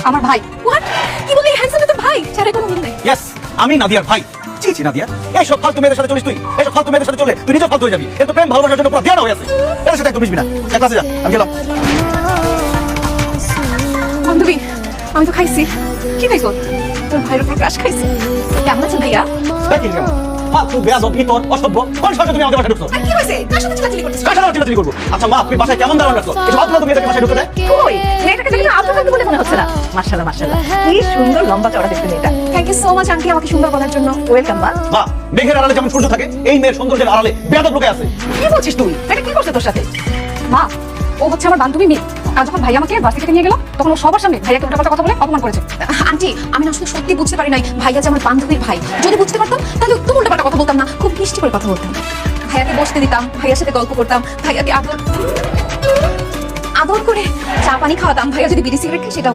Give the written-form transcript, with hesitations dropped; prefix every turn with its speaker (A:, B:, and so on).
A: আমার ভাই। হোয়াট? কি বললি? হ্যান্ডসাম তো ভাই? ছাড়া কোনো মিল নেই।
B: ইয়েস, আমি নাদিয়ার ভাই। ছি নাদিয়া, এইসব ফালতু মেয়েদের সাথে চলিস তুই। এইসব ফালতু মেয়েদের সাথে চলে তুই নিজে ফালতু হয়ে যাবি। এত প্রেম ভালোবাসার জন্য পুরো দেওয়া হয়ে আছে। এর সাথে একদম মিশবি না। এক ক্লাসে যা, আমি গেলাম।
A: বান্ধবী, আমি তো খাইছি। কি খাইছো? তোর ভাইয়ের উপর ক্রাশ খাইছি। কেমন আছেন ভাইয়া?
B: দেখি কেমন ফালতু বেয়াদব ইতর অসভ্য কোন সাথে তুমি আমাদের বাসায় ঢুকছো?
A: কি হয়েছে? কার সাথে চিল্লাচিল্লি করছিস?
B: কার সাথে চিল্লাচিল্লি করবো? আচ্ছা মা, তুমি বাসায় কেমন দাঁড়ানো রাখছো? এই ফালতু মেয়েদের বাসায় ঢুকতে দেয়?
A: কই, মেয়েটাকে দেখে না আপনার বলে মনে হচ্ছে না। মাশাআল্লাহ মাশাআল্লাহ, কি সুন্দর লম্বা চওড়া দেখতে মেয়েটা। Thank you so much aunty আমাকে সুন্দর বলার জন্য। ওয়েলকাম মা।
B: মা, মেঘের আড়ালে যেমন সূর্য থাকে, এই মেয়ের সৌন্দর্যের আড়ালে বেয়াদব লোকে আছে।
A: কি বলছিস তুই? এটা কি করছে তোর সাথে? মা, ও হচ্ছে আমার বান্ধবী মেয়ে। আর যখন ভাই আমাকে বাস থেকে নিয়ে গেল, তখন ও সবার সামনে ভাইয়াকে উল্টাপাল্টা কথা বলে অপমান করেছে। আন্টি, আমি না আসলে সত্যি বুঝতে পারি নাই ভাইয়া যে আমার বান্ধবীর ভাই। যদি বুঝতে পারতাম তাহলে তো উল্টাপাল্টা কথা বলতাম না, খুব মিষ্টি করে কথা বলতাম। ভাইয়াকে বসতে দিতাম, ভাইয়ার সাথে গল্প করতাম, ভাইয়াকে আদর করে চা পানি খাওয়াতাম। ভাইয়া যদি বিড়ি সিগারেট খায় সেটা